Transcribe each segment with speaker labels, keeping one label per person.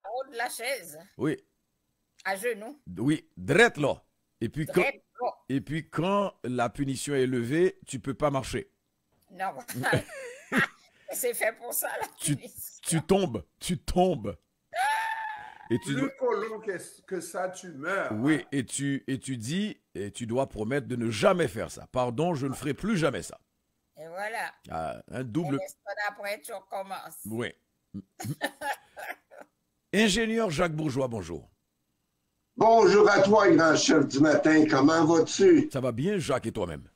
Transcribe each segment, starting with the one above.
Speaker 1: En haut de la chaise,
Speaker 2: Oui,
Speaker 1: à genoux.
Speaker 2: oui, drette là. Et puis quand,
Speaker 1: Drette. Oh,
Speaker 2: et puis quand la punition est levée, tu peux pas marcher.
Speaker 1: normal. C'est fait pour ça, la
Speaker 2: Tu,
Speaker 1: punition.
Speaker 2: tu tombes, tu tombes. Et tu dois,
Speaker 3: Plus collant que ça, tu meurs.
Speaker 2: oui,
Speaker 3: Hein?
Speaker 2: et tu dis, et tu dois promettre de ne jamais faire ça. Pardon, je ne ferai plus jamais ça.
Speaker 1: Et voilà.
Speaker 2: Ah, un
Speaker 1: Et
Speaker 2: double,
Speaker 1: l'instant d'après, tu recommences.
Speaker 2: oui. Ingénieur Jacques Bourgeois, bonjour.
Speaker 4: Bonjour à toi, grand chef du matin. Comment vas-tu?
Speaker 2: Ça va bien, Jacques, et toi-même?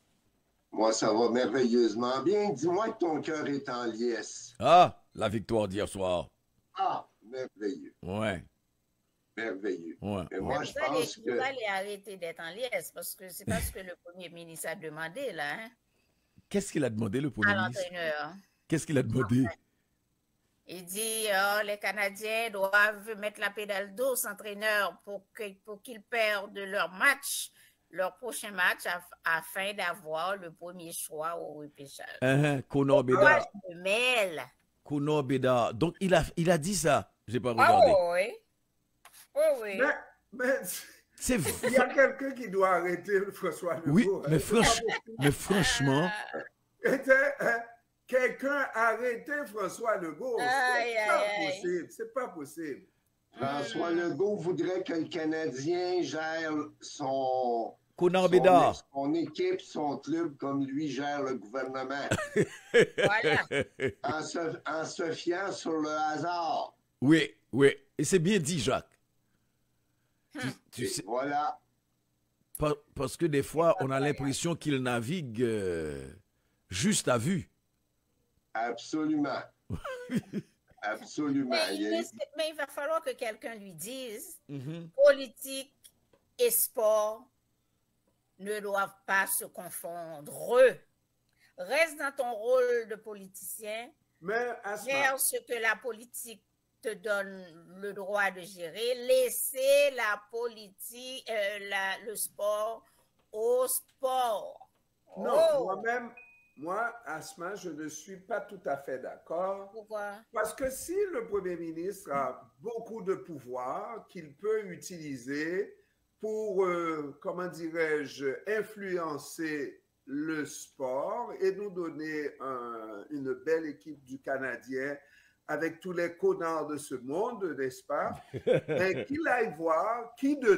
Speaker 4: Moi, ça va merveilleusement bien. Dis-moi que ton cœur est en liesse.
Speaker 2: Ah, la victoire d'hier soir.
Speaker 4: Ah, merveilleux,
Speaker 2: Ouais,
Speaker 4: merveilleux.
Speaker 2: ouais,
Speaker 4: Mais
Speaker 2: ouais.
Speaker 4: moi, je pense
Speaker 1: Vous
Speaker 4: que
Speaker 1: allez arrêter d'être en liesse parce que c'est pas ce que le Premier ministre a demandé, là, hein,
Speaker 2: Qu'est-ce qu'il a demandé, le Premier
Speaker 1: à
Speaker 2: ministre?
Speaker 1: l'entraîneur.
Speaker 2: Qu'est-ce qu'il a demandé?
Speaker 1: Il dit les Canadiens doivent mettre la pédale douce, entraîneur, pour qu'ils perdent leur match, leur prochain match, afin d'avoir le premier choix au repêchage.
Speaker 2: Conor
Speaker 1: Moi,
Speaker 2: Bédard.
Speaker 1: je me mêle.
Speaker 2: Conor Bédard. Donc, il a dit ça. J'ai pas regardé.
Speaker 1: Oh oui. Oui, oui.
Speaker 3: Mais
Speaker 2: C'est
Speaker 3: il y a quelqu'un qui doit arrêter François Legault.
Speaker 2: Oui,
Speaker 3: hein.
Speaker 2: mais franchement,
Speaker 3: Quelqu'un arrêter François Legault.
Speaker 1: Aïe,
Speaker 3: C'est pas
Speaker 1: aïe, aïe.
Speaker 3: possible. C'est pas possible.
Speaker 4: François Legault voudrait que le Canadien gère
Speaker 2: Conor Bédard.
Speaker 4: son équipe, son club, comme lui gère le gouvernement,
Speaker 1: Voilà.
Speaker 4: en se fiant sur le hasard.
Speaker 2: Oui, oui. Et c'est bien dit, Jacques. Tu
Speaker 4: Et
Speaker 2: sais,
Speaker 4: voilà.
Speaker 2: parce que des fois, on a l'impression qu'il navigue juste à vue.
Speaker 4: Absolument. Absolument.
Speaker 1: Mais il va falloir que quelqu'un lui dise
Speaker 2: Mhm.
Speaker 1: politique et sport ne doivent pas se confondre. Reste dans ton rôle de politicien,
Speaker 3: Mais Asma,
Speaker 1: gère ce que la politique te donne le droit de gérer, laissez la politique, le sport au sport.
Speaker 3: non,
Speaker 1: Oh,
Speaker 3: moi, Asma, je ne suis pas tout à fait d'accord.
Speaker 1: pourquoi?
Speaker 3: Parce que si le Premier ministre a beaucoup de pouvoir qu'il peut utiliser pour, comment dirais-je, influencer le sport et nous donner une belle équipe du Canadien avec tous les connards de ce monde, n'est-ce pas? Mais qu'il aille voir qui de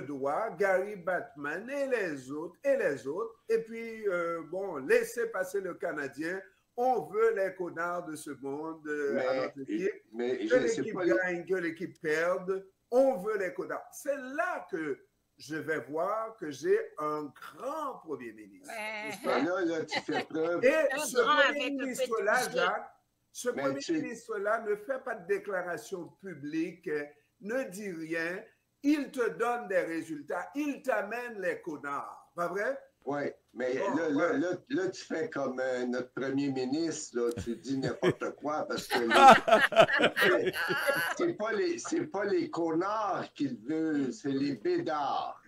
Speaker 3: droit, Gary Batman et les autres, et puis, bon, laissez passer le Canadien. On veut les connards de ce monde à notre équipe.
Speaker 4: Mais
Speaker 3: Que
Speaker 4: je sais
Speaker 3: l'équipe
Speaker 4: pas.
Speaker 3: gagne, que l'équipe perde. On veut les connards. C'est là que je vais voir que j'ai un grand premier ministre. N'est-ce pas?
Speaker 4: Là, tu fais preuve.
Speaker 3: Et
Speaker 1: Un
Speaker 3: ce
Speaker 1: grand
Speaker 3: premier
Speaker 1: avec le
Speaker 3: ministre-là,
Speaker 1: petit G.
Speaker 3: Jacques, ce
Speaker 4: Mais
Speaker 3: premier
Speaker 4: tu-
Speaker 3: ministre-là ne fait pas de déclaration publique, ne dit rien. Il te donne des résultats. Il t'amène les connards. Pas vrai?
Speaker 4: Oui, mais
Speaker 3: Oh,
Speaker 4: là, tu fais comme notre premier ministre, là, tu dis n'importe quoi parce que c'est pas les connards qu'il veut, c'est les bédards.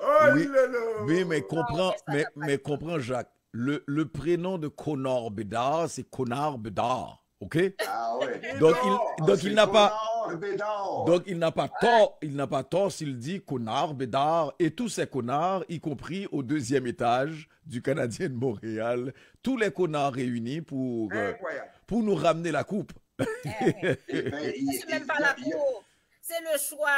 Speaker 3: Oh
Speaker 2: Oui,
Speaker 3: là là!
Speaker 2: oui, mais comprends,
Speaker 1: ça n'a pas
Speaker 2: mais comprends, Jacques. Le prénom de Conor Bédard, c'est Conor Bédard. OK?
Speaker 4: Ah ouais.
Speaker 2: Donc,
Speaker 4: C'est
Speaker 2: il n'a pas.
Speaker 4: Connard Bédard.
Speaker 2: Donc, il n'a pas tort s'il dit connard, bédard, et tous ces connards, y compris au deuxième étage du Canadien de Montréal, tous les connards réunis pour
Speaker 3: Incroyable.
Speaker 2: nous ramener la coupe.
Speaker 4: Ben,
Speaker 1: C'est même pas la cour. C'est le choix,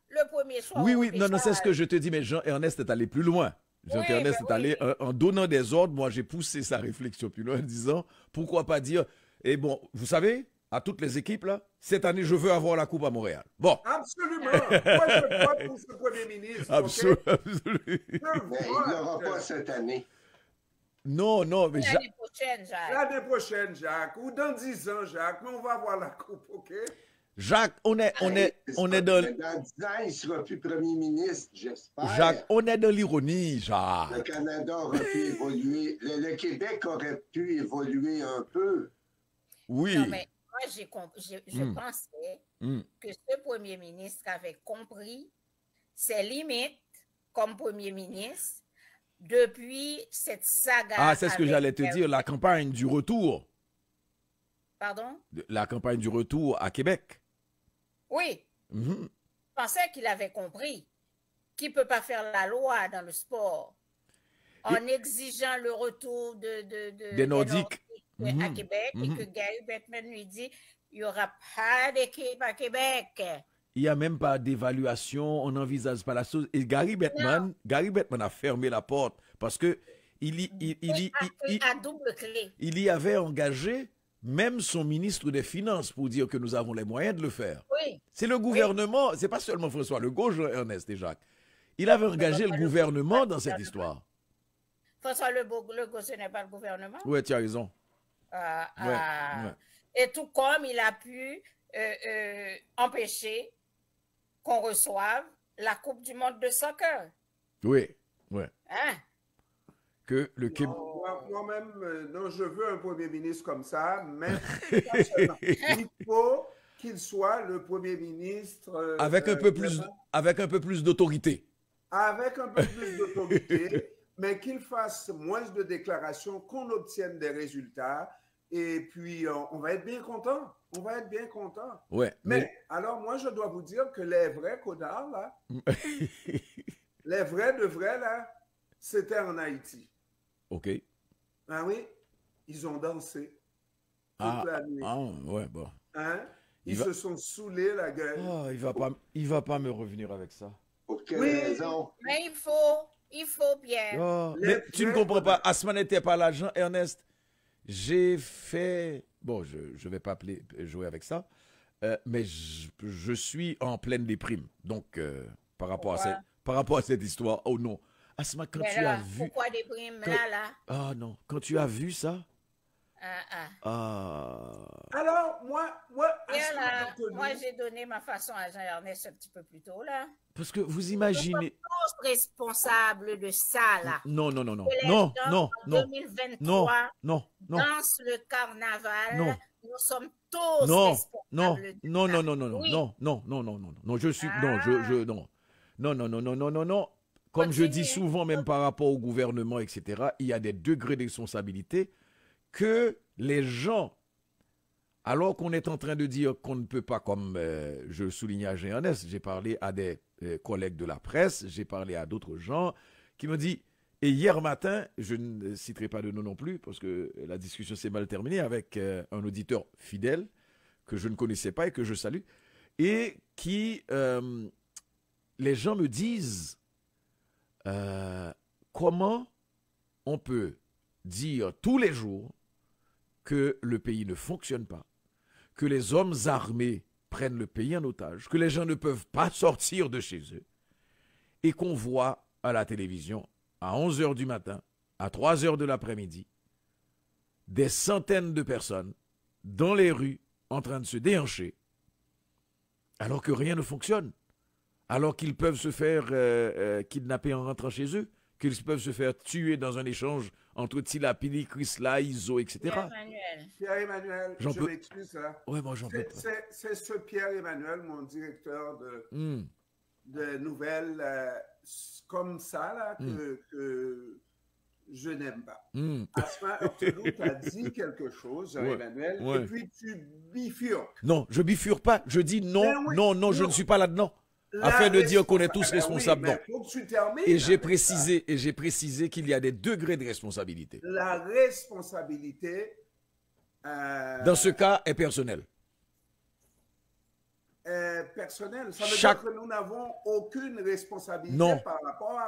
Speaker 1: le premier choix.
Speaker 2: Oui,
Speaker 1: au
Speaker 2: oui, non, c'est ce
Speaker 1: repêchage.
Speaker 2: que je te dis, mais Jean-Ernest est allé plus loin. Jean-Ernest
Speaker 1: Oui,
Speaker 2: est
Speaker 1: ben
Speaker 2: allé, en donnant des ordres, moi j'ai poussé sa réflexion plus loin en disant, pourquoi pas dire, et bon, vous savez, à toutes les équipes là, cette année je veux avoir la coupe à Montréal. Bon,
Speaker 3: Absolument. Moi, je vote pour ce premier ministre.
Speaker 2: absolument.
Speaker 3: OK?
Speaker 4: Mais il n'aura pas cette année.
Speaker 2: Non, mais
Speaker 1: L'année prochaine, Jacques.
Speaker 3: L'année prochaine, Jacques, ou dans 10 ans, Jacques, mais on va avoir la coupe, OK?
Speaker 2: Jacques, on est dans,
Speaker 4: Mais dans 10 ans, il ne sera plus premier ministre, j'espère.
Speaker 2: Jacques, on est dans l'ironie,
Speaker 4: Le
Speaker 2: Jacques.
Speaker 4: Canada aurait pu évoluer. Le Québec aurait pu évoluer un peu.
Speaker 2: Oui.
Speaker 1: Non, mais moi, je pensais
Speaker 2: Mm.
Speaker 1: que ce premier ministre avait compris ses limites comme premier ministre depuis cette saga.
Speaker 2: Ah, c'est ce que
Speaker 1: avec
Speaker 2: j'allais te dire, la campagne du retour.
Speaker 1: Pardon?
Speaker 2: La campagne du retour à Québec.
Speaker 1: Oui.
Speaker 2: Mhm.
Speaker 1: Je pensais qu'il avait compris qu'il ne peut pas faire la loi dans le sport en exigeant le retour
Speaker 2: Des Nordiques.
Speaker 1: à Québec et que Gary Bettman lui dit il n'y aura pas d'équipe à Québec.
Speaker 2: Il n'y a même pas d'évaluation, on n'envisage pas la chose. Et Gary Bettman a fermé la porte parce que
Speaker 1: à double clé.
Speaker 2: il y avait engagé même son ministre des Finances pour dire que nous avons les moyens de le faire.
Speaker 1: Oui.
Speaker 2: C'est le gouvernement, c'est pas seulement François Legault, Ernest et Jacques. Il avait engagé le gouvernement dans cette histoire.
Speaker 1: François Legault, ce n'est pas le gouvernement.
Speaker 2: Oui, tu as raison.
Speaker 1: Ouais. Et tout comme il a pu empêcher qu'on reçoive la Coupe du monde de soccer.
Speaker 2: Oui.
Speaker 1: Hein?
Speaker 2: Que le Québec...
Speaker 3: Moi-même, non, je veux un premier ministre comme ça, mais pas seulement. Il faut qu'il soit le premier ministre...
Speaker 2: avec un peu plus d'autorité.
Speaker 3: Avec un peu plus d'autorité, mais qu'il fasse moins de déclarations, qu'on obtienne des résultats, et puis on va être bien content. On va être bien content.
Speaker 2: Ouais,
Speaker 3: mais alors, moi, je dois vous dire que les vrais connards, là, les vrais de vrais, là, c'était en Haïti.
Speaker 2: OK.
Speaker 3: Ah oui, ils ont dansé toute la nuit.
Speaker 2: Ah, ouais, bon.
Speaker 3: Hein? Ils se sont saoulés la gueule.
Speaker 2: Oh, il va pas me revenir avec ça.
Speaker 4: Pour quelle raison?
Speaker 1: Mais il faut bien.
Speaker 2: Oh, mais tu ne comprends pas. Asma n'était pas là, Jean-Ernest. J'ai fait... Bon, je ne vais pas jouer avec ça. Mais je suis en pleine déprime. Donc, par rapport à cette histoire, oh non. Asma, quand tu as vu...
Speaker 1: Pourquoi déprime là?
Speaker 2: Ah non, quand tu as vu ça...
Speaker 3: Alors, moi
Speaker 1: j'ai donné ma façon à Jean-Ernest un petit peu plus tôt, là.
Speaker 2: Parce que vous imaginez...
Speaker 1: Nous sommes responsables de ça, là.
Speaker 2: Non.
Speaker 1: En 2023, dans le carnaval, nous sommes tous responsables de ça.
Speaker 2: Non. Comme je dis souvent, même par rapport au gouvernement, etc., il y a des degrés de responsabilité que les gens, alors qu'on est en train de dire qu'on ne peut pas, comme je le soulignais à Jean-Ernest, j'ai parlé à des collègues de la presse, j'ai parlé à d'autres gens qui m'ont dit, et hier matin, je ne citerai pas de nom non plus, parce que la discussion s'est mal terminée avec un auditeur fidèle que je ne connaissais pas et que je salue, et qui, les gens me disent, comment on peut dire tous les jours que le pays ne fonctionne pas, que les hommes armés prennent le pays en otage, que les gens ne peuvent pas sortir de chez eux, et qu'on voit à la télévision, à 11h du matin, à 3h de l'après-midi, des centaines de personnes dans les rues en train de se déhancher, alors que rien ne fonctionne, alors qu'ils peuvent se faire kidnapper en rentrant chez eux, qu'ils peuvent se faire tuer dans un échange entre Tilapili, Chrysla, Iso, etc.
Speaker 3: Pierre-Emmanuel, je m'excuse là.
Speaker 2: Ouais, moi j'en peux pas.
Speaker 3: C'est ce Pierre-Emmanuel, mon directeur de nouvelles, comme ça là, que je n'aime pas. Asma Ortelou t'a dit quelque chose, Jean-Emmanuel, et puis tu bifurques.
Speaker 2: Non, je bifurque pas. Je dis non, je ne suis pas là-dedans. Afin de dire qu'on est tous responsables. Et j'ai précisé qu'il y a des degrés de responsabilité.
Speaker 3: La responsabilité,
Speaker 2: dans ce cas, est personnelle.
Speaker 3: Personnelle. Ça veut dire que nous n'avons aucune responsabilité par rapport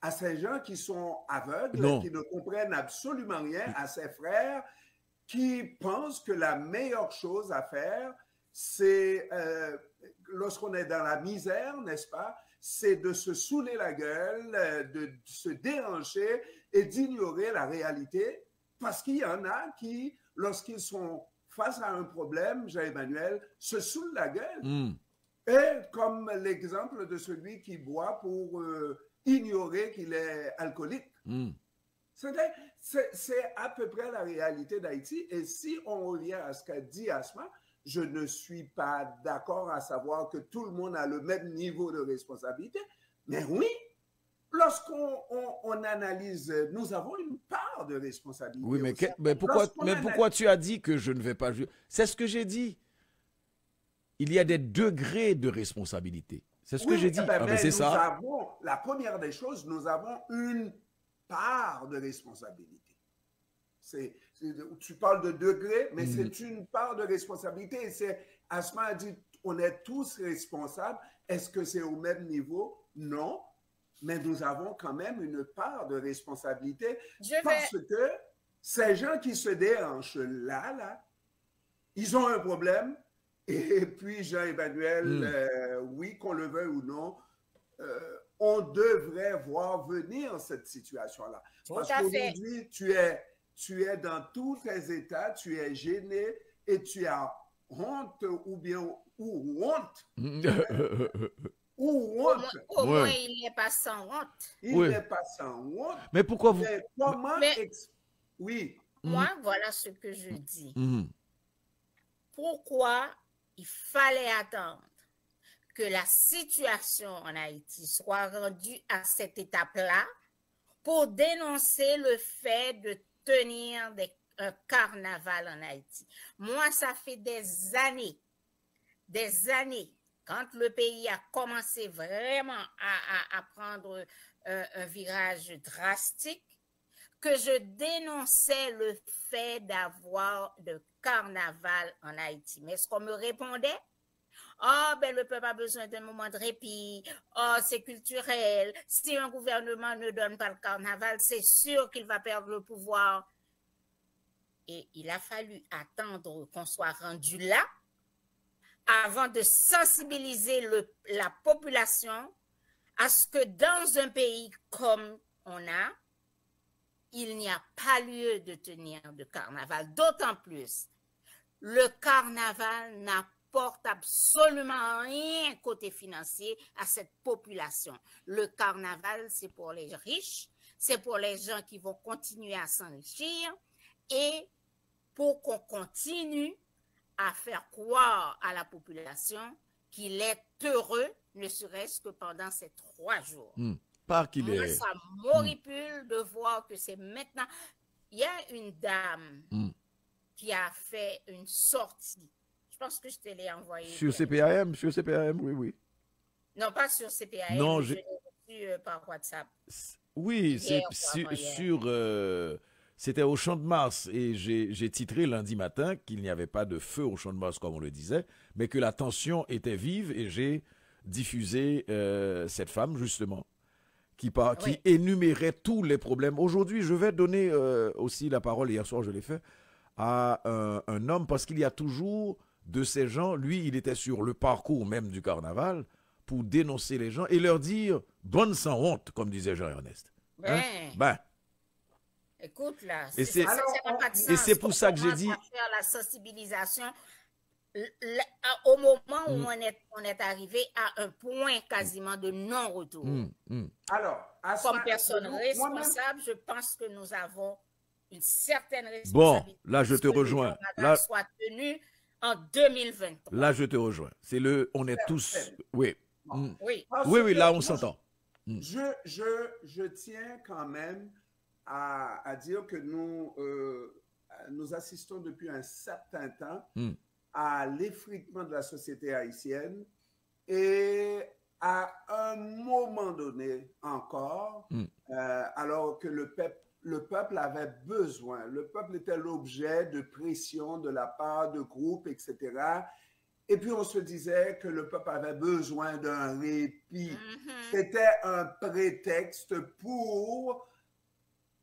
Speaker 3: à ces gens qui sont aveugles, qui ne comprennent absolument rien, à ces frères qui pensent que la meilleure chose à faire, c'est, lorsqu'on est dans la misère, n'est-ce pas, c'est de se saouler la gueule, de se déhancher et d'ignorer la réalité, parce qu'il y en a qui, lorsqu'ils sont face à un problème, Jean-Emmanuel, se saoulent la gueule. Et comme l'exemple de celui qui boit pour ignorer qu'il est alcoolique. C'est à peu près la réalité d'Haïti. Et si on revient à ce qu'a dit Asma, je ne suis pas d'accord à savoir que tout le monde a le même niveau de responsabilité. Mais oui, lorsqu'on analyse, nous avons une part de responsabilité.
Speaker 2: Oui, mais,
Speaker 3: aussi.
Speaker 2: pourquoi tu as dit que je ne vais pas juger? C'est ce que j'ai dit. Il y a des degrés de responsabilité. C'est ce que j'ai dit.
Speaker 3: Ben,
Speaker 2: Ah, mais c'est ça.
Speaker 3: La première des choses, nous avons une part de responsabilité. Tu parles de degrés, mais c'est une part de responsabilité. Et Asma a dit, on est tous responsables. Est-ce que c'est au même niveau? Non. Mais nous avons quand même une part de responsabilité parce que ces gens qui se dérangent là, ils ont un problème. Et puis, Jean-Emmanuel, oui, qu'on le veuille ou non, on devrait voir venir cette situation-là. Parce qu'aujourd'hui, tu es dans tous tes états, tu es gêné et tu as honte ou honte. Ou honte.
Speaker 1: Au moins, il n'est pas sans honte.
Speaker 3: Il n'est pas sans honte.
Speaker 2: Mais pourquoi vous...
Speaker 3: Oui.
Speaker 1: Moi, voilà ce que je dis. Pourquoi il fallait attendre que la situation en Haïti soit rendue à cette étape-là pour dénoncer le fait de tenir un carnaval en Haïti. Moi, ça fait des années, quand le pays a commencé vraiment à prendre un virage drastique, que je dénonçais le fait d'avoir de carnaval en Haïti. Mais ce qu'on me répondait, ben le peuple a besoin d'un moment de répit, c'est culturel, si un gouvernement ne donne pas le carnaval, c'est sûr qu'il va perdre le pouvoir. Et il a fallu attendre qu'on soit rendu là avant de sensibiliser la population à ce que dans un pays comme on a, il n'y a pas lieu de tenir de carnaval. D'autant plus, le carnaval n'apporte absolument rien côté financier à cette population. Le carnaval, c'est pour les riches, c'est pour les gens qui vont continuer à s'enrichir et pour qu'on continue à faire croire à la population qu'il est heureux, ne serait-ce que pendant ces 3 jours.
Speaker 2: Pas qu'il
Speaker 1: Moi, ça m'horripile de voir que c'est maintenant. Il y a une dame qui a fait une sortie. Je pense que je te l'ai envoyé.
Speaker 2: Sur CPAM, oui.
Speaker 1: Non, pas sur CPAM,
Speaker 2: non,
Speaker 1: je l'ai reçu par WhatsApp.
Speaker 2: Oui, c'est c'était au Champ de Mars et j'ai titré lundi matin qu'il n'y avait pas de feu au Champ de Mars comme on le disait, mais que la tension était vive et j'ai diffusé cette femme justement qui énumérait tous les problèmes. Aujourd'hui, je vais donner aussi la parole, hier soir je l'ai fait, à un homme parce qu'il y a toujours de ces gens, lui il était sur le parcours même du carnaval pour dénoncer les gens et leur dire « bonne sans honte », comme disait Jean-Ernest.
Speaker 1: Écoute là,
Speaker 2: et c'est pour ça que j'ai dit...
Speaker 1: faire la sensibilisation au moment où on est arrivé à un point quasiment de non-retour.
Speaker 3: Alors,
Speaker 1: comme personne responsable, je pense que nous avons une certaine responsabilité.
Speaker 2: Bon, là je te rejoins.
Speaker 1: Là, soit tenu en 2023.
Speaker 2: Là je te rejoins. On est tous... Oui.
Speaker 3: Oui,
Speaker 2: là on s'entend.
Speaker 3: Je tiens quand même à dire que nous assistons depuis un certain temps à l'effritement de la société haïtienne et à un moment donné encore, alors que le peuple avait besoin, le peuple était l'objet de pression de la part de groupes, etc. Et puis on se disait que le peuple avait besoin d'un répit. C'était un prétexte pour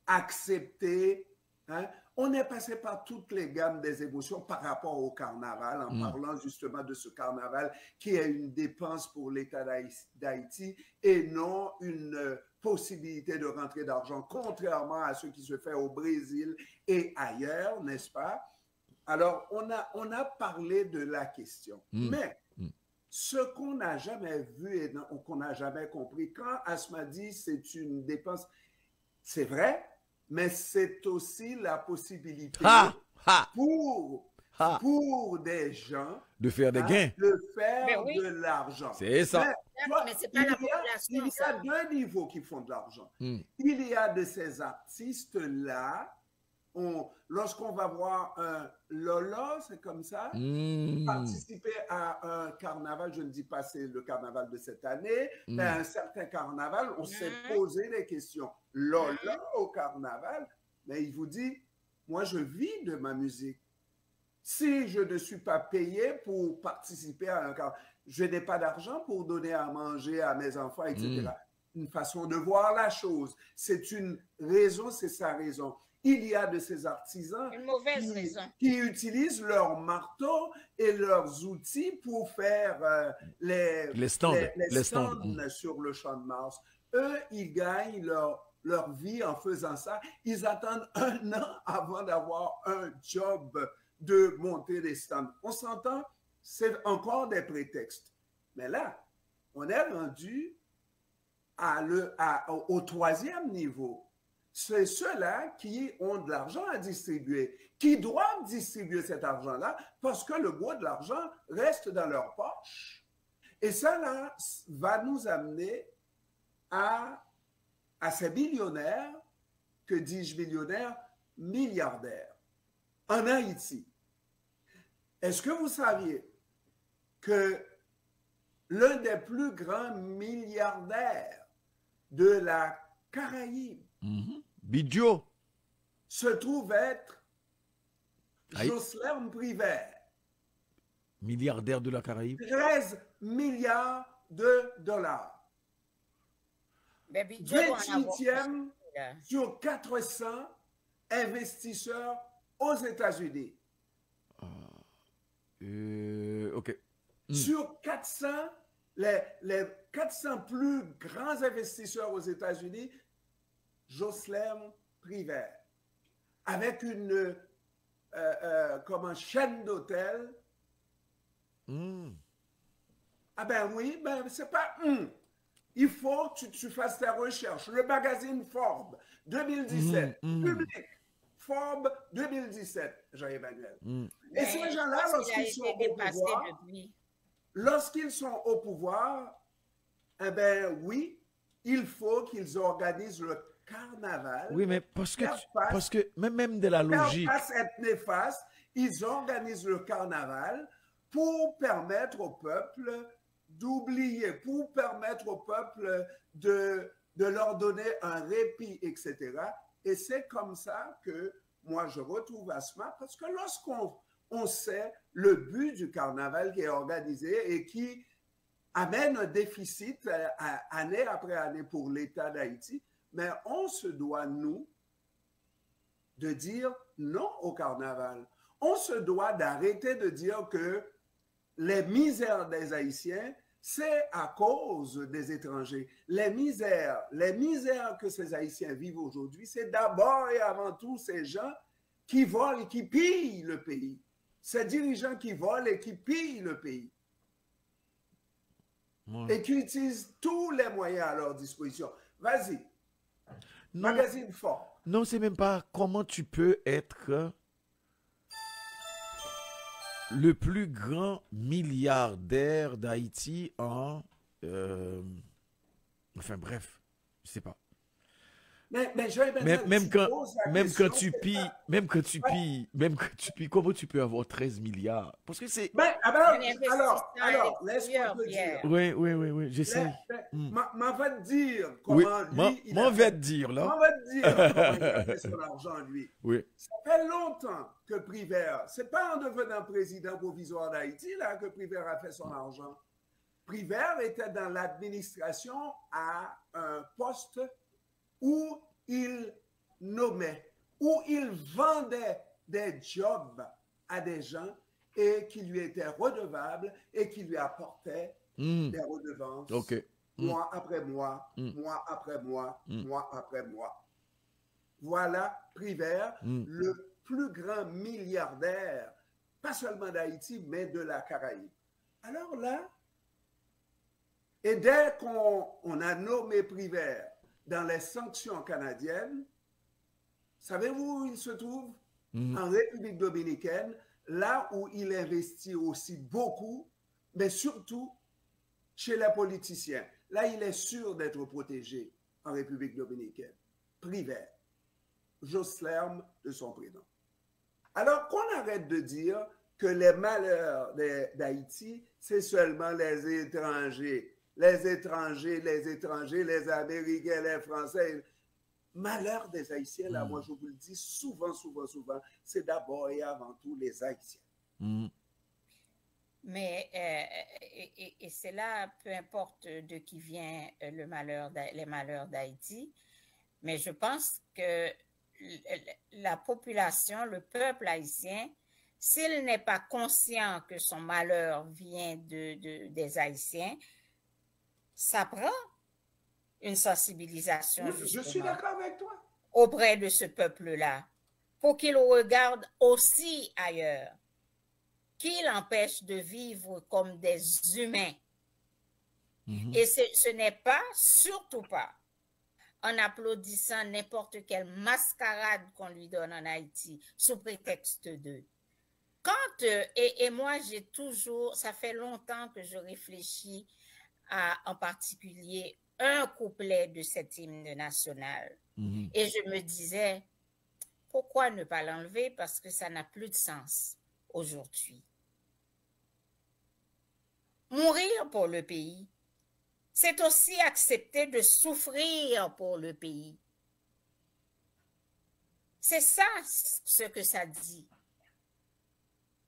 Speaker 3: accepter. On est passé par toutes les gammes des émotions par rapport au carnaval, en parlant justement de ce carnaval qui est une dépense pour l'État d'Haïti et non une possibilité de rentrée d'argent, contrairement à ce qui se fait au Brésil et ailleurs, n'est-ce pas? Alors, on a parlé de la question. Mais ce qu'on n'a jamais vu et qu'on n'a jamais compris, quand Asma dit c'est une dépense, c'est vrai, mais c'est aussi la possibilité pour
Speaker 2: Ah,
Speaker 3: pour des gens
Speaker 2: de faire des
Speaker 3: hein,
Speaker 2: gains.
Speaker 3: de faire
Speaker 1: Ben oui.
Speaker 3: de l'argent.
Speaker 2: C'est ça.
Speaker 3: Mais, tu vois,
Speaker 1: Mais c'est pas la
Speaker 3: il
Speaker 1: population,
Speaker 3: y a
Speaker 1: ça.
Speaker 3: deux niveaux qui font de l'argent.
Speaker 2: Hmm.
Speaker 3: Il y a de ces artistes-là, lorsqu'on va voir un Lolo, c'est comme ça,
Speaker 2: Hmm.
Speaker 3: participer à un carnaval, je ne dis pas c'est le carnaval de cette année, mais un certain carnaval, on s'est posé des questions. Lolo au carnaval, mais il vous dit, moi je vis de ma musique. Si je ne suis pas payé pour participer à un carnaval, je n'ai pas d'argent pour donner à manger à mes enfants, etc. Une façon de voir la chose. C'est une raison, c'est sa raison. Il y a de ces artisans
Speaker 1: Une mauvaise raison.
Speaker 3: qui utilisent leurs marteaux et leurs outils pour faire
Speaker 2: Les stands.
Speaker 3: les stands sur le champ de Mars. Eux, ils gagnent leur vie en faisant ça. Ils attendent 1 an avant d'avoir un job de monter des stands. On s'entend, c'est encore des prétextes. Mais là, on est rendu au 3e niveau. C'est ceux-là qui ont de l'argent à distribuer, qui doivent distribuer cet argent-là parce que le gros de l'argent reste dans leur poche. Et ça, là, va nous amener à ces millionnaires, que dis-je millionnaires, milliardaires, en Haïti. Est-ce que vous saviez que l'un des plus grands milliardaires de la Caraïbe
Speaker 2: Bidjo
Speaker 3: se trouve être Jocelyn Privert.
Speaker 2: Milliardaire de la Caraïbe.
Speaker 3: 13 milliards de dollars. 28e sur 400 investisseurs aux États-Unis.
Speaker 2: OK.
Speaker 3: Sur 400, les 400 plus grands investisseurs aux États-Unis, Jocelyn Privert, avec une chaîne d'hôtels. Ah ben oui, ben c'est pas il faut que tu fasses tes recherches. Le magazine Forbes 2017, public. Forbes 2017, Jean-Emmanuel. Et ces gens-là, lorsqu'ils sont au pouvoir, eh ben oui, il faut qu'ils organisent le carnaval.
Speaker 2: Oui, mais parce que même de la logique.
Speaker 3: Être néfaste, ils organisent le carnaval pour permettre au peuple d'oublier, pour permettre au peuple de leur donner un répit, etc. Et c'est comme ça que moi je retrouve Asma, parce que lorsqu'on sait le but du carnaval qui est organisé et qui amène un déficit année après année pour l'État d'Haïti, mais on se doit, nous, de dire non au carnaval. On se doit d'arrêter de dire que les misères des Haïtiens, c'est à cause des étrangers. Les misères que ces Haïtiens vivent aujourd'hui, c'est d'abord et avant tout ces gens qui volent et qui pillent le pays. Ces dirigeants qui volent et qui pillent le pays. Et qui utilisent tous les moyens à leur disposition. Vas-y. Magazine Fort.
Speaker 2: Non, c'est même pas comment tu peux être le plus grand milliardaire d'Haïti en... enfin bref, je sais pas. Même quand tu pilles, comment tu peux avoir 13 milliards? Parce que c'est...
Speaker 3: alors, laisse-moi te dire.
Speaker 2: Oui, j'essaie.
Speaker 3: M'en va te dire comment lui...
Speaker 2: M'en va te dire, là.
Speaker 3: M'en va te dire comment il a fait son argent, lui.
Speaker 2: Oui.
Speaker 3: Ça fait longtemps que Privert, c'est pas en devenant président provisoire d'Haïti, là, que Privert a fait son argent. Privert était dans l'administration à un poste où il nommait, où il vendait des jobs à des gens et qui lui étaient redevables et qui lui apportaient des redevances mois après mois, mois après mois, mois après mois. Voilà Privert, le plus grand milliardaire, pas seulement d'Haïti, mais de la Caraïbe. Alors là, et dès qu'on a nommé Privert dans les sanctions canadiennes, savez-vous où il se trouve? En République dominicaine, là où il investit aussi beaucoup, mais surtout chez les politiciens. Là, il est sûr d'être protégé en République dominicaine. Privert. Joslerme de son prénom. Alors qu'on arrête de dire que les malheurs d'Haïti, c'est seulement les étrangers. Les étrangers, les étrangers, les Américains, les Français. Malheur des Haïtiens, là, moi je vous le dis souvent, c'est d'abord et avant tout les Haïtiens.
Speaker 1: Mais, et c'est là, peu importe de qui vient les malheurs d'Haïti, mais je pense que la population, le peuple haïtien, s'il n'est pas conscient que son malheur vient des Haïtiens, ça prend une sensibilisation
Speaker 3: Je suis d'accord avec toi.
Speaker 1: Auprès de ce peuple-là, pour qu'il regarde aussi ailleurs, qu'il empêche de vivre comme des humains. Et ce n'est pas, surtout pas, en applaudissant n'importe quelle mascarade qu'on lui donne en Haïti, sous prétexte de. Et moi, j'ai toujours, ça fait longtemps que je réfléchis à, en particulier, un couplet de cet hymne national. Et je me disais, pourquoi ne pas l'enlever? Parce que ça n'a plus de sens aujourd'hui. Mourir pour le pays, c'est aussi accepter de souffrir pour le pays. C'est ça ce que ça dit.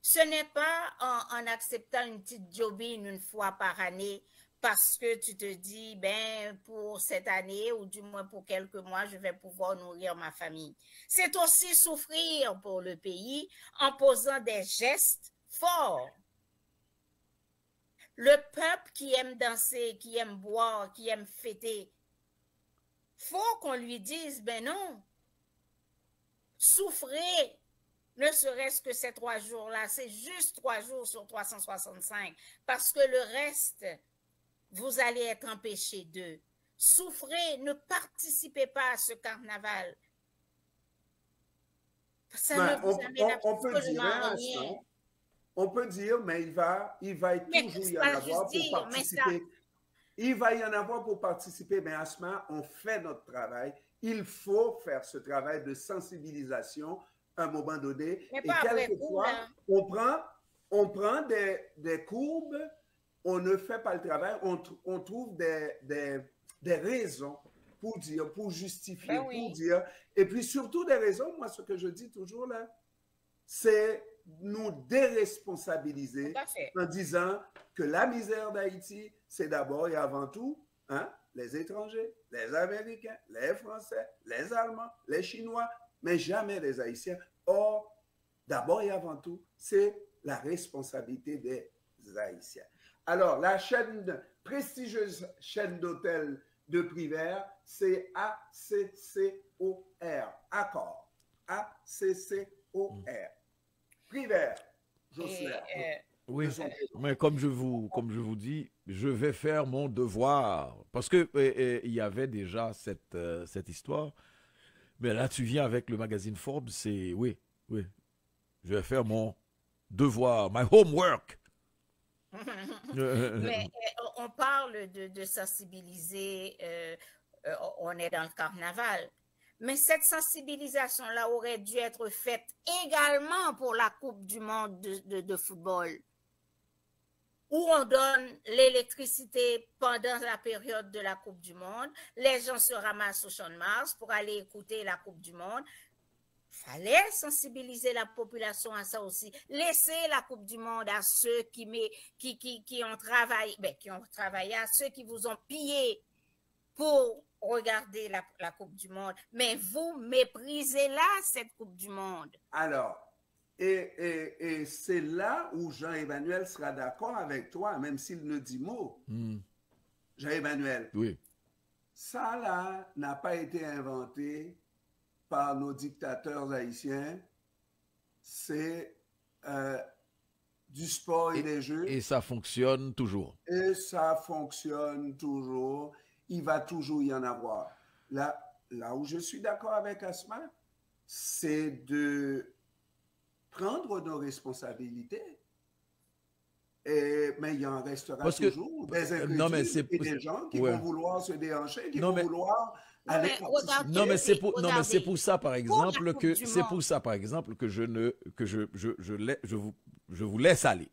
Speaker 1: Ce n'est pas en acceptant une petite jobine une fois par année parce que tu te dis, ben, pour cette année ou du moins pour quelques mois, je vais pouvoir nourrir ma famille. C'est aussi souffrir pour le pays en posant des gestes forts. Le peuple qui aime danser, qui aime boire, qui aime fêter, faut qu'on lui dise, ben non, souffrez, ne serait-ce que ces 3 jours-là, c'est juste 3 jours sur 365, parce que le reste, vous allez être empêchés d'eux. Souffrez, ne participez pas à ce carnaval. Ça ne vous amène absolument rien.
Speaker 3: On peut dire, mais il va toujours y en avoir pour participer. Il va y en avoir pour participer, mais Asma, on fait notre travail. Il faut faire ce travail de sensibilisation à un moment donné.
Speaker 1: Mais
Speaker 3: et quelquefois, on prend des courbes, on ne fait pas le travail, on trouve des raisons pour dire, pour justifier, pour dire. Et puis surtout des raisons, moi, ce que je dis toujours là, c'est nous déresponsabiliser en disant que la misère d'Haïti, c'est d'abord et avant tout les étrangers, les Américains, les Français, les Allemands, les Chinois, mais jamais les Haïtiens. Or, d'abord et avant tout, c'est la responsabilité des Haïtiens. Alors, la prestigieuse chaîne d'hôtels de Privert, c'est ACCOR. Accord. ACCOR. Privert.
Speaker 2: Oui, mais comme je vous dis, je vais faire mon devoir. Parce que il y avait déjà cette histoire. Mais là, tu viens avec le magazine Forbes, c'est... Oui. Je vais faire mon devoir, my homework.
Speaker 1: Mais on parle de sensibiliser, on est dans le carnaval. Mais cette sensibilisation-là aurait dû être faite également pour la Coupe du monde de football, où on donne l'électricité pendant la période de la Coupe du monde. Les gens se ramassent au Champ de Mars pour aller écouter la Coupe du monde. Fallait sensibiliser la population à ça aussi. Laisser la Coupe du monde à ceux qui ont travaillé, à ceux qui vous ont pillé pour regarder la Coupe du monde. Mais vous méprisez-la, cette Coupe du monde.
Speaker 3: Alors, et c'est là où Jean-Emmanuel sera d'accord avec toi, même s'il ne dit mot. Jean-Emmanuel,
Speaker 2: oui.
Speaker 3: Ça là n'a pas été inventé par nos dictateurs haïtiens. C'est du sport et des jeux.
Speaker 2: Et ça fonctionne toujours.
Speaker 3: Et ça fonctionne toujours. Il va toujours y en avoir. Là où je suis d'accord avec Asma, c'est de prendre nos responsabilités. Mais il en restera
Speaker 2: Parce que,
Speaker 3: toujours des
Speaker 2: non, mais
Speaker 3: incrédules et des gens qui
Speaker 2: ouais.
Speaker 3: vont vouloir se déhancher, qui
Speaker 2: Non,
Speaker 3: vont
Speaker 2: mais,
Speaker 3: vouloir aller participer.
Speaker 2: non, mais c'est pour, non, mais c'est
Speaker 1: regardez,
Speaker 2: pour ça, par
Speaker 1: pour la
Speaker 2: exemple,
Speaker 1: Coupe
Speaker 2: que,
Speaker 1: du
Speaker 2: c'est
Speaker 1: Monde.
Speaker 2: pour ça, par exemple, que je vous laisse aller.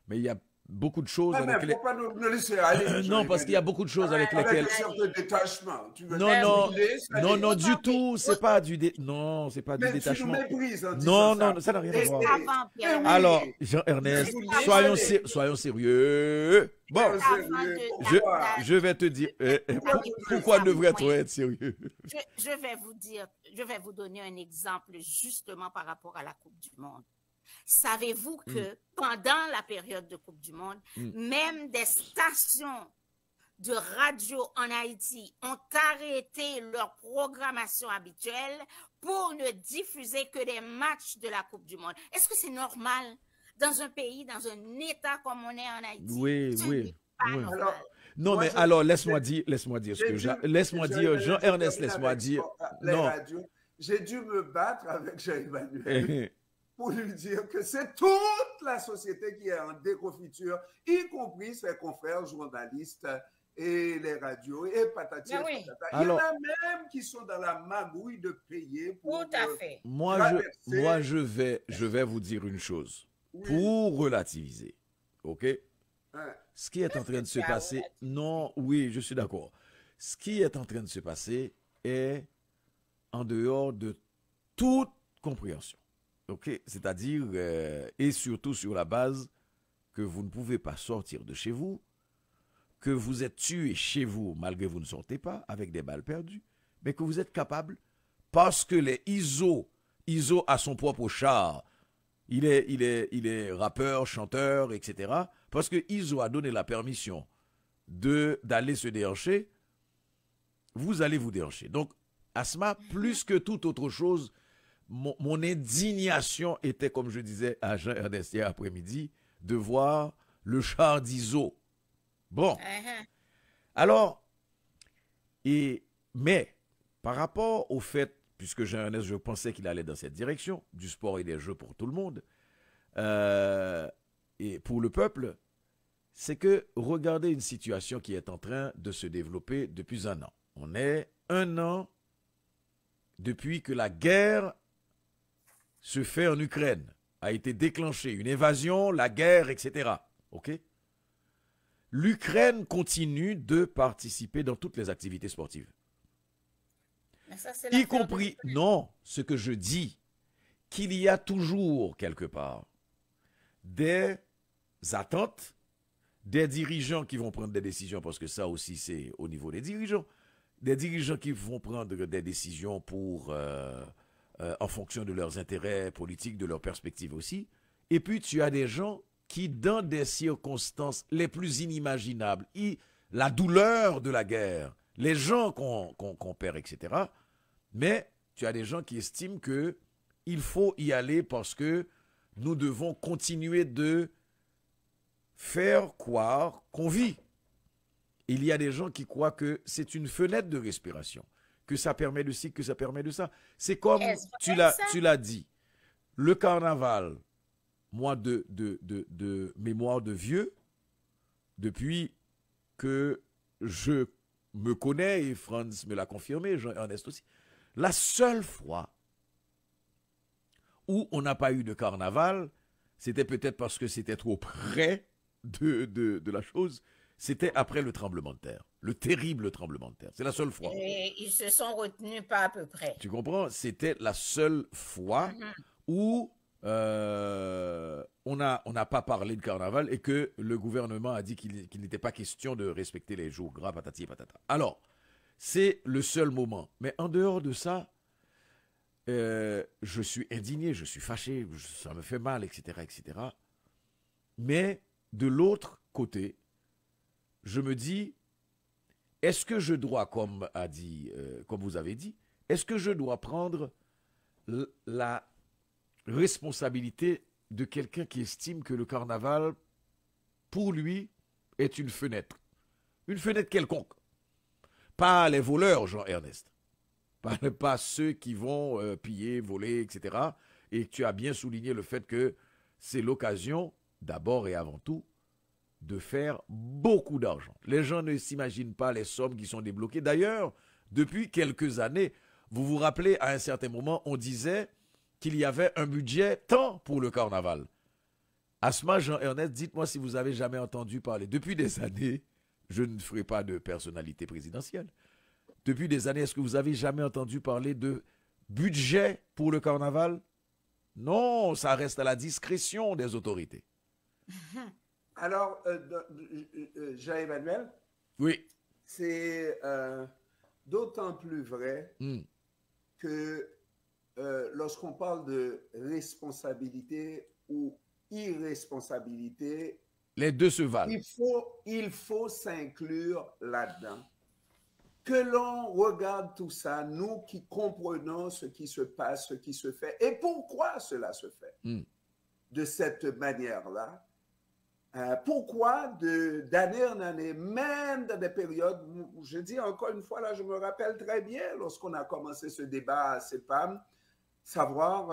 Speaker 2: Mais il y a beaucoup de choses
Speaker 3: Mais
Speaker 2: avec
Speaker 3: il ne
Speaker 2: les,
Speaker 3: faut pas nous laisser aller.
Speaker 2: non, parce qu'il y a beaucoup de choses avec
Speaker 3: Avec un
Speaker 2: lesquelles,
Speaker 3: certain détachement. Tu veux
Speaker 2: non,
Speaker 3: dire,
Speaker 2: non,
Speaker 3: nous laisser
Speaker 2: non,
Speaker 3: aller.
Speaker 2: non, du
Speaker 1: Regardez,
Speaker 2: tout, c'est pas du non, c'est pas du
Speaker 3: Mais tu nous
Speaker 2: détachement.
Speaker 3: méprises en
Speaker 2: Non,
Speaker 3: disant
Speaker 2: non,
Speaker 3: ça.
Speaker 2: ça n'a rien à
Speaker 3: Et-
Speaker 2: voir.
Speaker 3: et-
Speaker 1: Avant,
Speaker 3: mais
Speaker 1: Pierre.
Speaker 3: oui,
Speaker 2: Alors,
Speaker 3: mais
Speaker 2: Jean-Ernest,
Speaker 3: vous
Speaker 2: soyons,
Speaker 3: laissez.
Speaker 2: soyons sérieux. Bon,
Speaker 3: Soyons
Speaker 1: Avant
Speaker 3: sérieux.
Speaker 1: de-
Speaker 3: Pourquoi?
Speaker 2: je vais te dire,
Speaker 1: Pourquoi
Speaker 2: pourquoi
Speaker 1: ça,
Speaker 2: devrait-on
Speaker 1: moi?
Speaker 2: être sérieux?
Speaker 1: Je vais vous donner un exemple justement par rapport à la Coupe du Monde. Savez-vous que pendant la période de Coupe du Monde, même des stations de radio en Haïti ont arrêté leur programmation habituelle pour ne diffuser que des matchs de la Coupe du Monde? Est-ce que c'est normal dans un pays, dans un État comme on est en Haïti?
Speaker 2: Oui,
Speaker 1: Ce
Speaker 2: oui,
Speaker 1: n'est pas
Speaker 2: oui.
Speaker 1: normal.
Speaker 3: Alors,
Speaker 2: Non,
Speaker 3: moi,
Speaker 2: mais
Speaker 3: je-
Speaker 2: alors, laisse-moi dire ce
Speaker 3: j'ai
Speaker 2: que
Speaker 3: dû-
Speaker 2: laisse-moi dire, Jean-Ernest,
Speaker 3: termine
Speaker 2: laisse-moi
Speaker 3: avec
Speaker 2: dire,
Speaker 3: les
Speaker 2: non.
Speaker 3: radios. J'ai dû me battre avec Jean-Emmanuel pour lui dire que c'est toute la société qui est en déconfiture, y compris ses confrères journalistes et les radios et patati et
Speaker 1: Mais oui.
Speaker 3: patata.
Speaker 2: Alors-
Speaker 3: Il y en a même qui sont dans la magouille de payer pour
Speaker 1: Tout à fait.
Speaker 2: Moi, je vais vous dire une chose.
Speaker 3: Oui.
Speaker 2: Pour relativiser, OK?
Speaker 3: Hein.
Speaker 2: Ce qui est en train de se
Speaker 1: c'est à
Speaker 2: passer, non, oui, je suis d'accord. Ce qui est en train de se passer est en dehors de toute compréhension. OK? C'est-à-dire, et surtout sur la base que vous ne pouvez pas sortir de chez vous, que vous êtes tué chez vous malgré que vous ne sortez pas avec des balles perdues, mais que vous êtes capable, parce que les ISO a son propre char, il est rappeur, chanteur, etc. Parce que ISO a donné la permission d'aller se déhancher, vous allez vous déhancher. Donc, Asma, plus que toute autre chose, mon indignation était, comme je disais à Jean-Ernest hier après-midi, de voir le char d'ISO. Bon,
Speaker 1: Uh-huh.
Speaker 2: alors, mais par rapport au fait, puisque Jean-Ernest, je pensais qu'il allait dans cette direction, du sport et des jeux pour tout le monde, et pour le peuple, c'est que regardez une situation qui est en train de se développer depuis un an. On est un an depuis que la guerre se fait en Ukraine, a été déclenchée, une invasion, la guerre, etc. OK? L'Ukraine continue de participer dans toutes les activités sportives.
Speaker 1: Mais ça, c'est
Speaker 2: Y
Speaker 1: l'affaire de-
Speaker 2: compris, non, ce que je dis, qu'il y a toujours quelque part des attentes, des dirigeants qui vont prendre des décisions, parce que ça aussi c'est au niveau des dirigeants qui vont prendre des décisions pour, en fonction de leurs intérêts politiques, de leurs perspectives aussi. Et puis tu as des gens qui, dans des circonstances les plus inimaginables, la douleur de la guerre, les gens qu'on perd, etc. Mais tu as des gens qui estiment que il faut y aller parce que nous devons continuer de faire croire qu'on vit. Il y a des gens qui croient que c'est une fenêtre de respiration, que ça permet de ci, que ça permet de ça. C'est comme
Speaker 1: Est-ce
Speaker 2: tu
Speaker 1: vrai, ça?
Speaker 2: l'as dit, le carnaval, moi de mémoire de vieux, depuis que je me connais, et Franz me l'a confirmé, Jean-Ernest aussi, la seule fois où on n'a pas eu de carnaval, c'était peut-être parce que c'était trop près de la chose, c'était après le tremblement de terre, le terrible tremblement de terre. C'est la seule fois.
Speaker 1: Et ils se sont retenus pas à peu près.
Speaker 2: Tu comprends? C'était la seule fois où on n'a pas parlé de carnaval et que le gouvernement a dit qu'il n'était pas question de respecter les jours gras, patati et patata. Alors, c'est le seul moment. Mais en dehors de ça, je suis indigné, je suis fâché, ça me fait mal, etc., etc. Mais de l'autre côté, je me dis, est-ce que je dois, comme vous avez dit, est-ce que je dois prendre la responsabilité de quelqu'un qui estime que le carnaval, pour lui, est une fenêtre quelconque. Pas les voleurs, Jean-Ernest. Pas ceux qui vont piller, voler, etc. Et tu as bien souligné le fait que c'est l'occasion, d'abord et avant tout, de faire beaucoup d'argent. Les gens ne s'imaginent pas les sommes qui sont débloquées. D'ailleurs, depuis quelques années, vous vous rappelez, à un certain moment, on disait qu'il y avait un budget tant pour le carnaval. Asma, Jean-Ernest, dites-moi si vous avez jamais entendu parler. Depuis des années, je ne ferai pas de personnalité présidentielle. Depuis des années, est-ce que vous avez jamais entendu parler de budget pour le carnaval? Non, ça reste à la discrétion des autorités.
Speaker 3: Alors, Jean-Emmanuel,
Speaker 2: Oui.
Speaker 3: c'est d'autant plus vrai que lorsqu'on parle de responsabilité ou irresponsabilité,
Speaker 2: les deux se valent.
Speaker 3: Il faut s'inclure là-dedans. Que l'on regarde tout ça, nous qui comprenons ce qui se passe, ce qui se fait, et pourquoi cela se fait de cette manière-là. Pourquoi d'année en année, même dans des périodes, je dis encore une fois, là, je me rappelle très bien lorsqu'on a commencé ce débat à CEPAM, savoir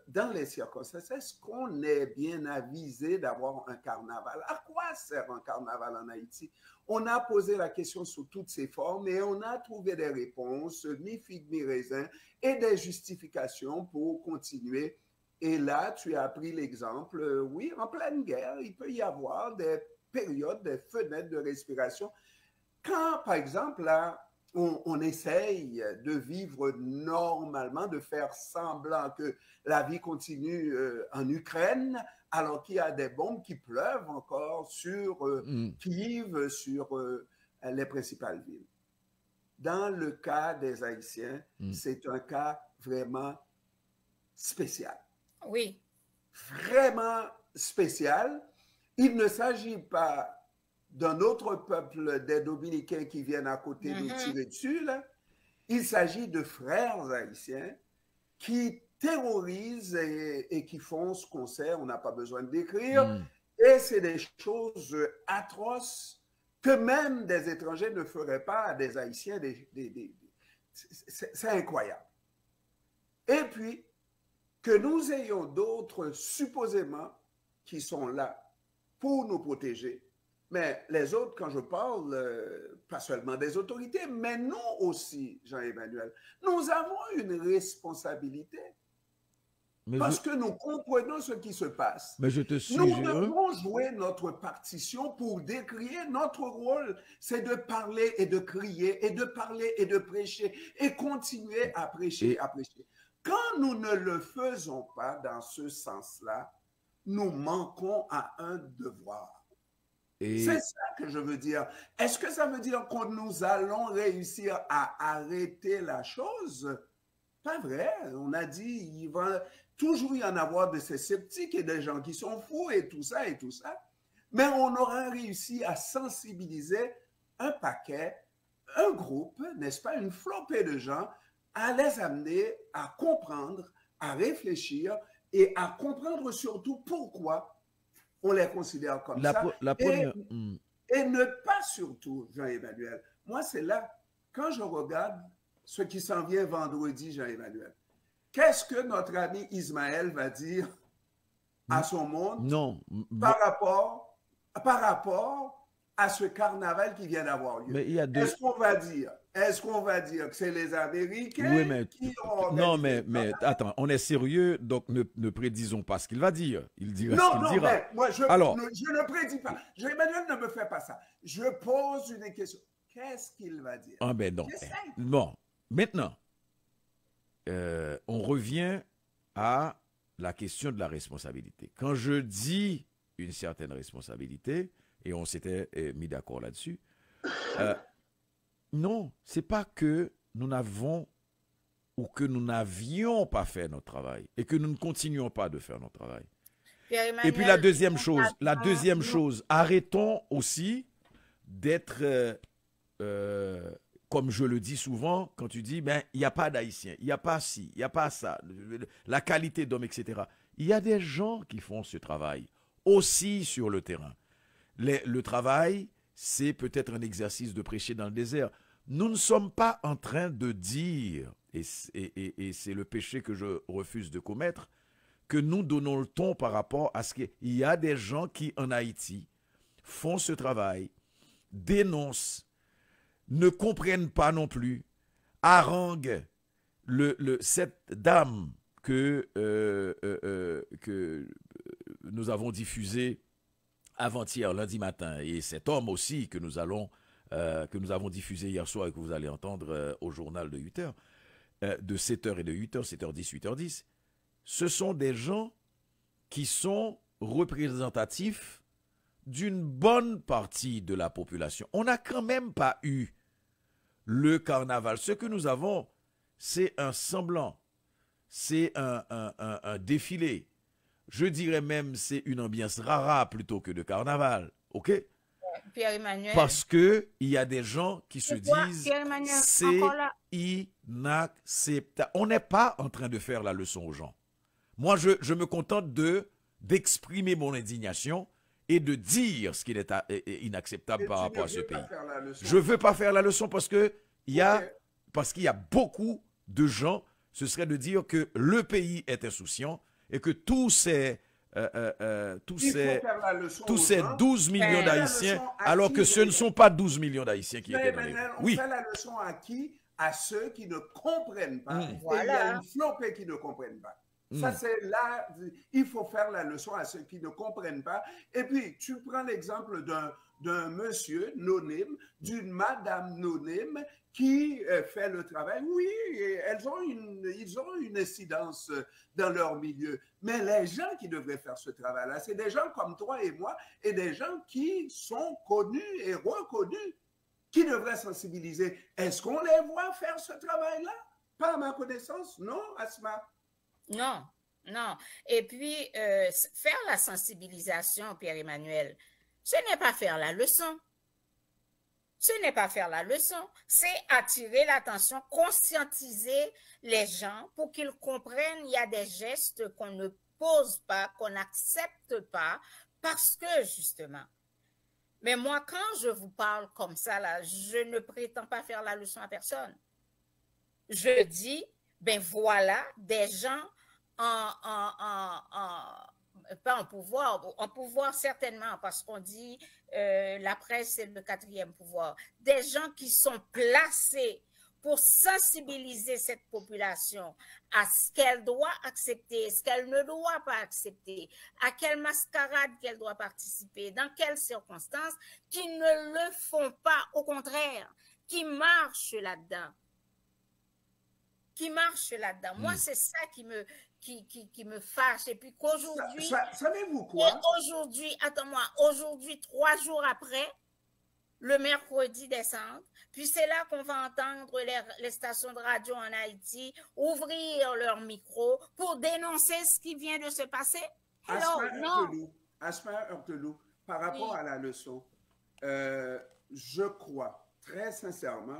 Speaker 3: dans les circonstances, est-ce qu'on est bien avisé d'avoir un carnaval? À quoi sert un carnaval en Haïti? On a posé la question sous toutes ses formes et on a trouvé des réponses, ni figue ni raisin, et des justifications pour continuer. Et là, tu as pris l'exemple, oui, en pleine guerre, il peut y avoir des périodes, des fenêtres de respiration. Quand, par exemple, là, on essaye de vivre normalement, de faire semblant que la vie continue en Ukraine, alors qu'il y a des bombes qui pleuvent encore sur Kiev, sur les principales villes. Dans le cas des Haïtiens, c'est un cas vraiment spécial.
Speaker 1: Oui.
Speaker 3: Vraiment spécial. Il ne s'agit pas d'un autre peuple des Dominicains qui viennent à côté nous tirer dessus. Là. Il s'agit de frères haïtiens qui terrorisent et qui font ce qu'on sait, on n'a pas besoin de décrire. Et c'est des choses atroces que même des étrangers ne feraient pas à des Haïtiens. C'est incroyable. Et puis, que nous ayons d'autres, supposément, qui sont là pour nous protéger. Mais les autres, quand je parle, pas seulement des autorités, mais nous aussi, Jean-Emmanuel, nous avons une responsabilité. Parce que nous comprenons ce qui se passe.
Speaker 2: Mais je te
Speaker 3: Nous devons jouer notre partition pour décrier notre rôle. C'est de parler et de crier, et de parler et de prêcher, et continuer à prêcher, à prêcher. Quand nous ne le faisons pas dans ce sens-là, nous manquons à un devoir. C'est ça que je veux dire. Est-ce que ça veut dire que nous allons réussir à arrêter la chose? Pas vrai. On a dit, il va toujours y en avoir de ces sceptiques et des gens qui sont fous et tout ça et tout ça. Mais on aura réussi à sensibiliser un paquet, un groupe, n'est-ce pas, une flopée de gens, à les amener à comprendre, à réfléchir et à comprendre surtout pourquoi on les considère comme ça. Et ne pas surtout, Jean-Emmanuel. Moi, c'est là, quand je regarde ce qui s'en vient vendredi, Jean-Emmanuel, qu'est-ce que notre ami Ismaël va dire à son monde par rapport à ce carnaval qui vient d'avoir lieu? Est-ce qu'on va dire que c'est les Américains qui ont...
Speaker 2: Non, mais attends, on est sérieux, donc ne prédisons pas ce qu'il va dire. Il dira ce qu'il dira.
Speaker 3: Mais moi, je ne prédis pas. Emmanuel ne me fait pas ça. Je pose une question. Qu'est-ce qu'il va dire?
Speaker 2: Ah ben non. Bon, maintenant, on revient à la question de la responsabilité. Quand je dis une certaine responsabilité, et on s'était mis d'accord là-dessus, non, c'est pas que nous n'avons ou que nous n'avions pas fait notre travail et que nous ne continuons pas de faire notre travail. Et puis la deuxième chose, arrêtons aussi d'être, comme je le dis souvent, quand tu dis, ben, il n'y a pas d'Haïtiens, il n'y a pas ci, il n'y a pas ça, la qualité d'homme, etc. Il y a des gens qui font ce travail aussi sur le terrain. Le travail, c'est peut-être un exercice de prêcher dans le désert. Nous ne sommes pas en train de dire, et c'est le péché que je refuse de commettre, que nous donnons le ton par rapport à ce qu'il y a des gens qui, en Haïti, font ce travail, dénoncent, ne comprennent pas non plus, haranguent cette dame que nous avons diffusée avant-hier, lundi matin, et cet homme aussi que nous avons diffusé hier soir et que vous allez entendre au journal de 8h, de 7h et de 8h, 7h10, 8h10, ce sont des gens qui sont représentatifs d'une bonne partie de la population. On n'a quand même pas eu le carnaval. Ce que nous avons, c'est un semblant, c'est un défilé. Je dirais même c'est une ambiance rara plutôt que de carnaval. OK?
Speaker 1: Pierre-Emmanuel.
Speaker 2: Parce qu'il y a des gens qui se disent c'est
Speaker 1: encore là?
Speaker 2: inacceptable. On n'est pas en train de faire la leçon aux gens. Moi, je me contente d'exprimer mon indignation et de dire ce qui est inacceptable par rapport à ce pays. Je ne veux pas faire la leçon parce qu'il y a beaucoup de gens, ce serait de dire que le pays est insouciant et que tous ces 12 millions d'Haïtiens, alors que ce ne sont pas 12 millions d'Haïtiens qui étaient dans les rues.
Speaker 3: On fait la leçon à qui? À ceux qui ne comprennent pas. Et
Speaker 1: Voilà.
Speaker 3: il y a une flopée qui ne comprennent pas. Ça, c'est là, il faut faire la leçon à ceux qui ne comprennent pas. Et puis, tu prends l'exemple d'un monsieur anonyme, d'une madame anonyme qui fait le travail. Oui, ils ont une incidence dans leur milieu. Mais les gens qui devraient faire ce travail-là, c'est des gens comme toi et moi et des gens qui sont connus et reconnus, qui devraient sensibiliser. Est-ce qu'on les voit faire ce travail-là? Pas à ma connaissance, non, Asma?
Speaker 1: Non, non. Et puis, faire la sensibilisation, Pierre-Emmanuel, ce n'est pas faire la leçon. Ce n'est pas faire la leçon, c'est attirer l'attention, conscientiser les gens pour qu'ils comprennent qu'il y a des gestes qu'on ne pose pas, qu'on n'accepte pas, parce que justement. Mais moi, quand je vous parle comme ça, là, je ne prétends pas faire la leçon à personne. Je dis, ben voilà, des gens pas en pouvoir certainement, parce qu'on dit la presse c'est le 4e pouvoir. Des gens qui sont placés pour sensibiliser cette population à ce qu'elle doit accepter, ce qu'elle ne doit pas accepter, à quelle mascarade qu'elle doit participer, dans quelles circonstances, qui ne le font pas, au contraire, qui marchent là-dedans. Moi, c'est ça qui me fâche. Et puis qu'aujourd'hui...
Speaker 3: Savez-vous quoi?
Speaker 1: Aujourd'hui, 3 jours après, le mercredi décembre, puis c'est là qu'on va entendre les stations de radio en Haïti ouvrir leur micro pour dénoncer ce qui vient de se passer.
Speaker 3: Asma Heurtelou, par rapport à la leçon, je crois, très sincèrement,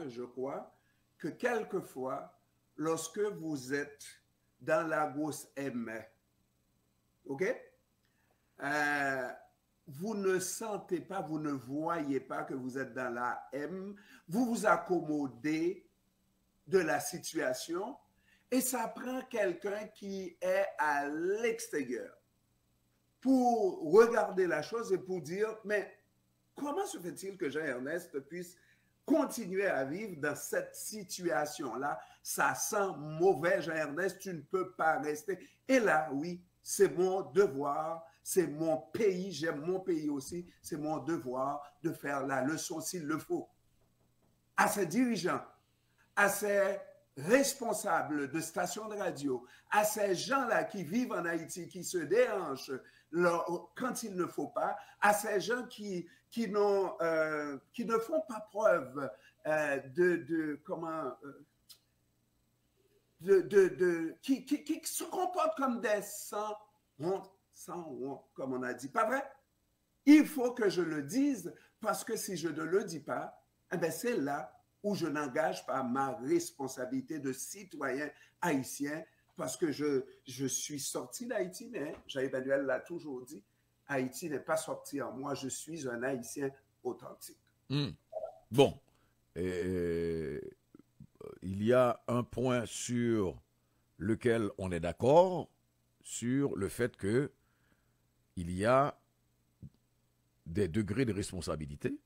Speaker 3: que quelquefois, lorsque vous êtes dans la grosse M, OK? Vous ne sentez pas, vous ne voyez pas que vous êtes dans la M, vous vous accommodez de la situation et ça prend quelqu'un qui est à l'extérieur pour regarder la chose et pour dire, mais comment se fait-il que Jean-Ernest puisse continuer à vivre dans cette situation-là? Ça sent mauvais, Jean-Ernest, tu ne peux pas rester. Et là, oui, c'est mon devoir, c'est mon pays, j'aime mon pays aussi, c'est mon devoir de faire la leçon s'il le faut. À ces dirigeants, à ces responsables de stations de radio, à ces gens-là qui vivent en Haïti, qui se dérangent quand il ne faut pas, à ces gens qui ne font pas preuve qui se comportent comme des sans honte, comme on a dit. Pas vrai? Il faut que je le dise, parce que si je ne le dis pas, eh bien c'est là où je n'engage pas ma responsabilité de citoyen haïtien, parce que je suis sorti d'Haïti, mais Jean-Emmanuel l'a toujours dit, Haïti n'est pas sorti en moi, je suis un Haïtien authentique.
Speaker 2: Bon, il y a un point sur lequel on est d'accord, sur le fait que il y a des degrés de responsabilité.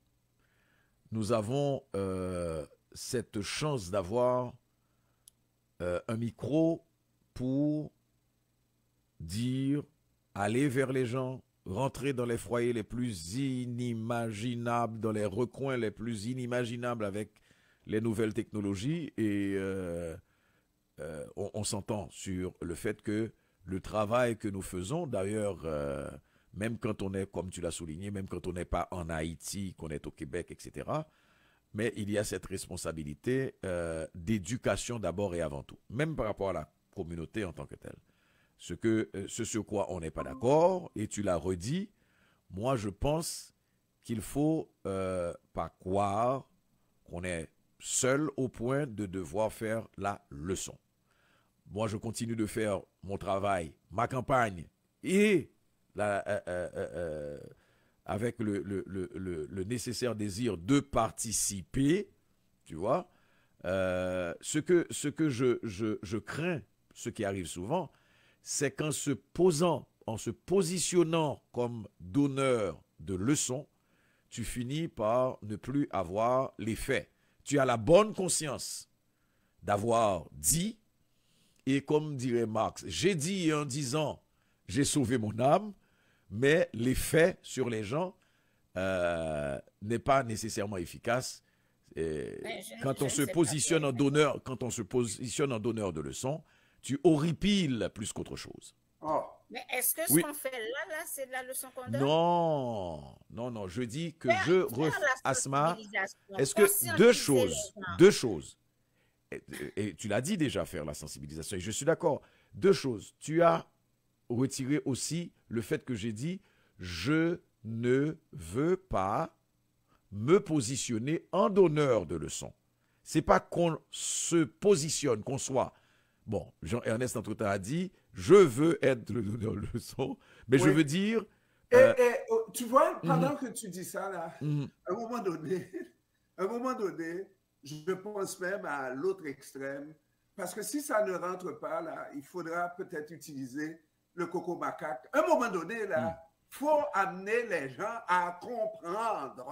Speaker 2: Nous avons cette chance d'avoir un micro pour dire, aller vers les gens, rentrer dans les foyers les plus inimaginables, dans les recoins les plus inimaginables avec les nouvelles technologies. Et on s'entend sur le fait que le travail que nous faisons, d'ailleurs, même quand on est, comme tu l'as souligné, même quand on n'est pas en Haïti, qu'on est au Québec, etc., mais il y a cette responsabilité d'éducation d'abord et avant tout, même par rapport à la communauté en tant que telle. Ce sur quoi on n'est pas d'accord, et tu l'as redit, moi je pense qu'il faut pas croire qu'on est seul au point de devoir faire la leçon. Moi je continue de faire mon travail, ma campagne, et avec le nécessaire désir de participer, tu vois. Ce que je crains, ce qui arrive souvent, c'est qu'en en se positionnant comme donneur de leçons, tu finis par ne plus avoir les faits. Tu as la bonne conscience d'avoir dit, et comme dirait Marx, j'ai dit en disant, j'ai sauvé mon âme, mais l'effet sur les gens n'est pas nécessairement efficace. Quand on se positionne en donneur de leçons, tu horripiles plus qu'autre chose.
Speaker 1: Oh. Mais est-ce que ce qu'on fait là, c'est de la leçon qu'on donne?
Speaker 2: Non, je dis que Asma, est-ce que deux choses, et tu l'as dit déjà, faire la sensibilisation, et je suis d'accord, deux choses, tu as retiré aussi le fait que j'ai dit, je ne veux pas me positionner en donneur de leçons. C'est pas qu'on se positionne, qu'on soit. Bon, Jean-Ernest entre-temps a dit, je veux être le donneur de leçons, mais je veux dire...
Speaker 3: tu vois, pendant que tu dis ça, là, à un moment donné, je pense même à l'autre extrême, parce que si ça ne rentre pas, là, il faudra peut-être utiliser le coco macaque. À un moment donné, là, faut amener les gens à comprendre